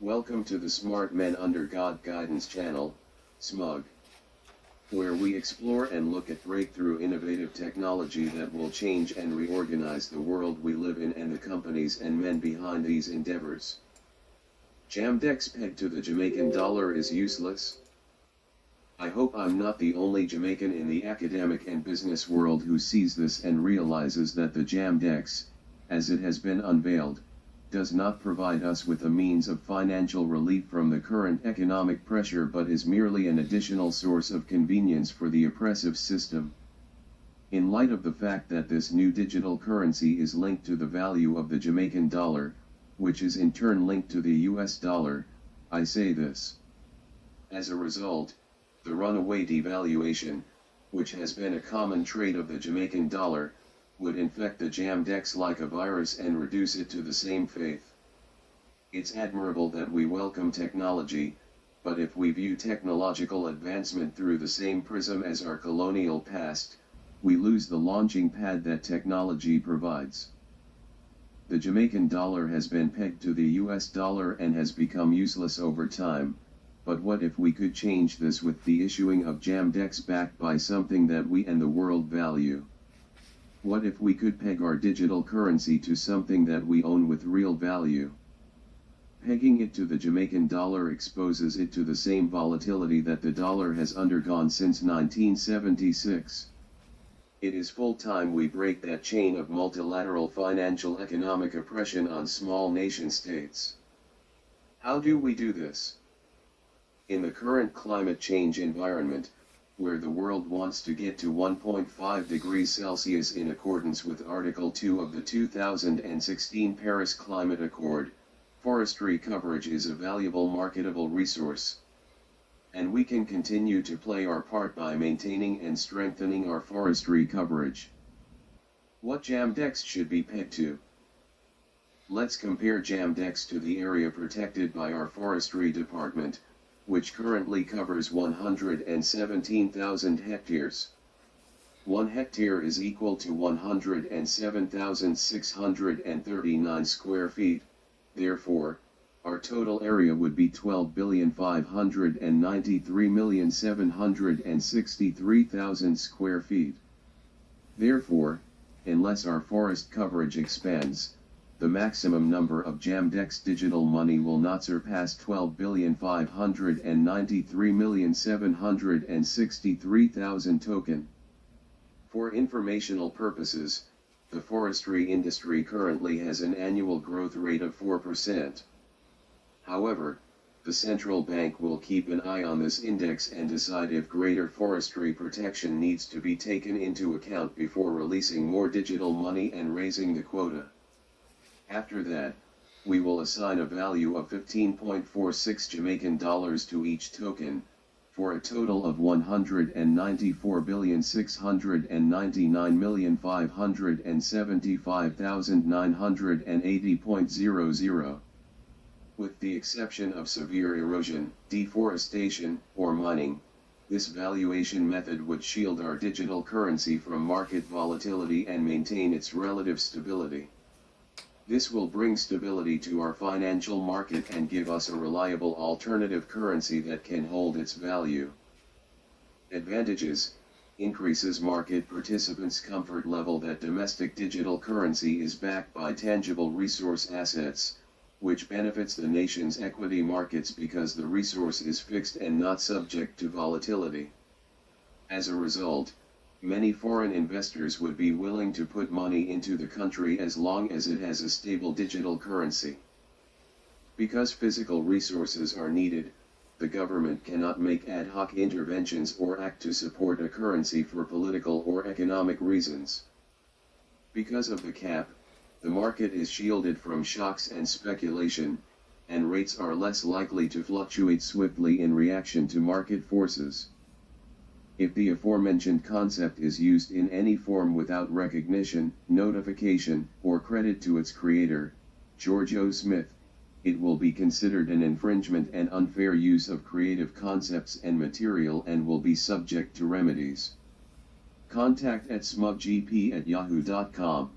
Welcome to the Smart Men Under God Guidance channel, SMUGG, where we explore and look at breakthrough innovative technology that will change and reorganize the world we live in and the companies and men behind these endeavors. JAM-DEX pegged to the Jamaican dollar is useless. I hope I'm not the only Jamaican in the academic and business world who sees this and realizes that the JAM-DEX, as it has been unveiled, does not provide us with a means of financial relief from the current economic pressure but is merely an additional source of convenience for the oppressive system. In light of the fact that this new digital currency is linked to the value of the Jamaican dollar, which is in turn linked to the US dollar, I say this. As a result, the runaway devaluation, which has been a common trait of the Jamaican dollar, would infect the JAM-DEX like a virus and reduce it to the same fate. It's admirable that we welcome technology, but if we view technological advancement through the same prism as our colonial past, we lose the launching pad that technology provides. The Jamaican dollar has been pegged to the US dollar and has become useless over time, but what if we could change this with the issuing of JAM-DEX backed by something that we and the world value? What if we could peg our digital currency to something that we own with real value? Pegging it to the Jamaican dollar exposes it to the same volatility that the dollar has undergone since 1976. It is full time we break that chain of multilateral financial economic oppression on small nation-states. How do we do this? In the current climate change environment, where the world wants to get to 1.5 degrees Celsius in accordance with Article 2 of the 2016 Paris Climate Accord, forestry coverage is a valuable marketable resource. And we can continue to play our part by maintaining and strengthening our forestry coverage. What JAM-DEX should be pegged to? Let's compare JAM-DEX to the area protected by our forestry department, which currently covers 117,000 hectares. 1 hectare is equal to 107,639 square feet, therefore, our total area would be 12,593,763,000 square feet. Therefore, unless our forest coverage expands, the maximum number of JAM-DEX digital money will not surpass 12,593,763,000 token. For informational purposes, the forestry industry currently has an annual growth rate of 4%. However, the central bank will keep an eye on this index and decide if greater forestry protection needs to be taken into account before releasing more digital money and raising the quota. After that, we will assign a value of 15.46 Jamaican dollars to each token, for a total of 194,699,575,980.00. With the exception of severe erosion, deforestation, or mining, this valuation method would shield our digital currency from market volatility and maintain its relative stability. This will bring stability to our financial market and give us a reliable alternative currency that can hold its value. Advantages: increases market participants' comfort level that domestic digital currency is backed by tangible resource assets, which benefits the nation's equity markets because the resource is fixed and not subject to volatility. As a result, many foreign investors would be willing to put money into the country as long as it has a stable digital currency. Because physical resources are needed, the government cannot make ad hoc interventions or act to support a currency for political or economic reasons. Because of the cap, the market is shielded from shocks and speculation, and rates are less likely to fluctuate swiftly in reaction to market forces. If the aforementioned concept is used in any form without recognition, notification, or credit to its creator, George O. Smith, it will be considered an infringement and unfair use of creative concepts and material and will be subject to remedies. Contact at smuggp@yahoo.com.